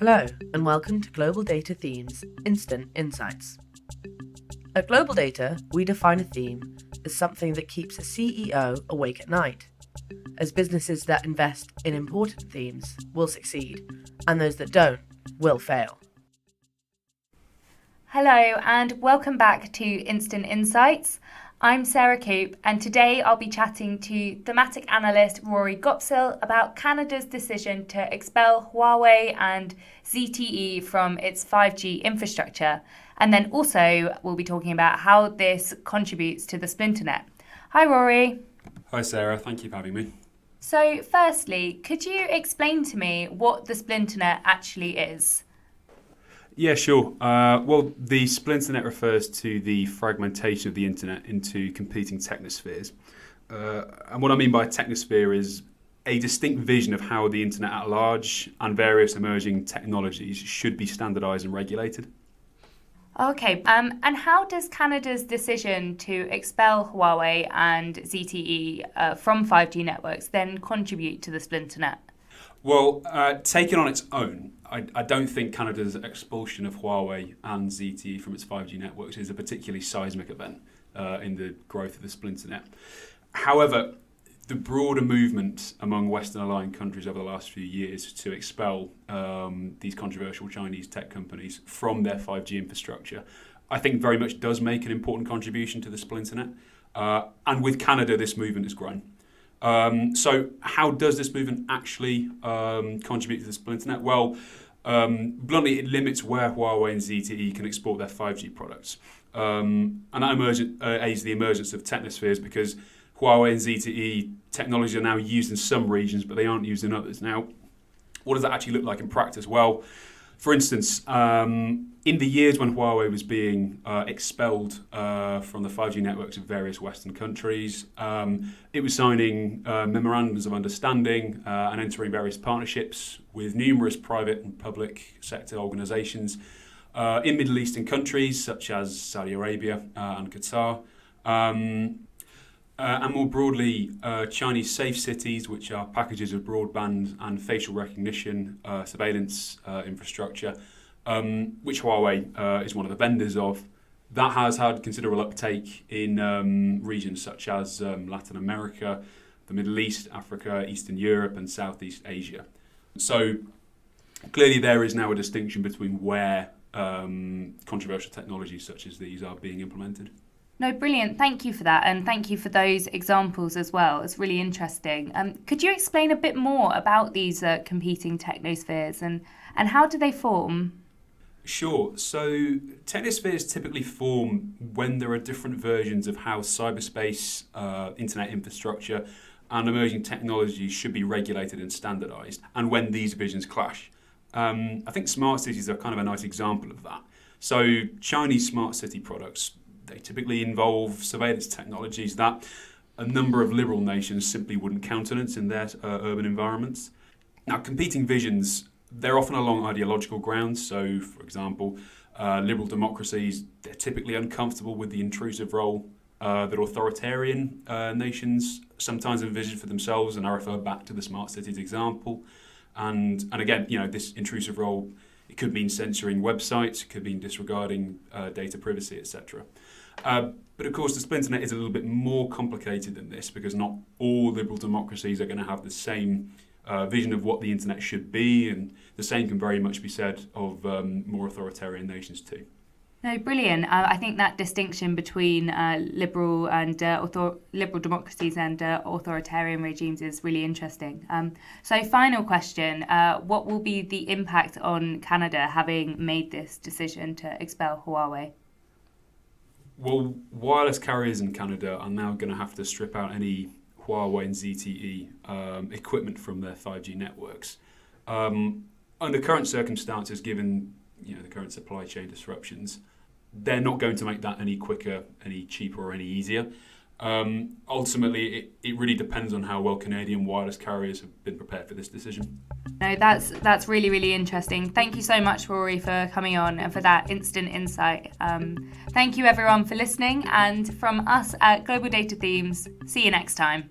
Hello, and welcome to Global Data Themes Instant Insights. At Global Data, we define a theme as something that keeps a CEO awake at night, as businesses that invest in important themes will succeed, and those that don't will fail. Hello, and welcome back to Instant Insights. I'm Sarah Coop, and today I'll be chatting to thematic analyst Rory Gopsill about Canada's decision to expel Huawei and ZTE from its 5G infrastructure. And then also we'll be talking about how this contributes to the splinternet. Hi, Rory. Hi, Sarah. Thank you for having me. So firstly, could you explain to me what the splinternet actually is? Yeah, sure. Well, the splinternet refers to the fragmentation of the internet into competing technospheres. And what I mean by technosphere is a distinct vision of how the internet at large and various emerging technologies should be standardised and regulated. Okay, and how does Canada's decision to expel Huawei and ZTE from 5G networks then contribute to the splinternet? Well, taken on its own, I don't think Canada's expulsion of Huawei and ZTE from its 5G networks is a particularly seismic event in the growth of the splinternet. However, the broader movement among Western aligned countries over the last few years to expel these controversial Chinese tech companies from their 5G infrastructure, I think very much does make an important contribution to the splinternet. And with Canada, this movement has grown. So how does this movement actually contribute to the splinternet? Well, bluntly, it limits where Huawei and ZTE can export their 5G products. And that aids the emergence of technospheres because Huawei and ZTE technologies are now used in some regions, but they aren't used in others. Now, what does that actually look like in practice? Well, for instance, in the years when Huawei was being expelled from the 5G networks of various Western countries, it was signing memorandums of understanding and entering various partnerships with numerous private and public sector organisations in Middle Eastern countries such as Saudi Arabia and Qatar. And more broadly, Chinese safe cities, which are packages of broadband and facial recognition surveillance infrastructure, which Huawei is one of the vendors of. That has had considerable uptake in regions such as Latin America, the Middle East, Africa, Eastern Europe and Southeast Asia. So clearly there is now a distinction between where controversial technologies such as these are being implemented. No, brilliant. Thank you for that. And thank you for those examples as well. It's really interesting. Could you explain a bit more about these competing technospheres and how do they form? Sure. So technospheres typically form when there are different versions of how cyberspace, internet infrastructure and emerging technologies should be regulated and standardised, and when these visions clash. I think smart cities are kind of a nice example of that. So Chinese smart city products, they typically involve surveillance technologies that a number of liberal nations simply wouldn't countenance in their urban environments. Now, competing visions, they're often along ideological grounds. So, for example, liberal democracies, they're typically uncomfortable with the intrusive role that authoritarian nations sometimes envision for themselves, and I refer back to the smart cities example. And again, this intrusive role, it could mean censoring websites, it could mean disregarding data privacy, etc. But of course, the splinternet is a little bit more complicated than this because not all liberal democracies are going to have the same vision of what the internet should be, and the same can very much be said of more authoritarian nations too. No, brilliant. I think that distinction between liberal democracies and authoritarian regimes is really interesting. So final question, what will be the impact on Canada having made this decision to expel Huawei? Well, wireless carriers in Canada are now going to have to strip out any Huawei and ZTE equipment from their 5G networks. Under current circumstances, given the current supply chain disruptions, they're not going to make that any quicker, any cheaper or any easier. Ultimately, it really depends on how well Canadian wireless carriers have been prepared for this decision. No, that's really, really interesting. Thank you so much, Rory, for coming on and for that instant insight. Thank you, everyone, for listening. And from us at Global Data Themes, see you next time.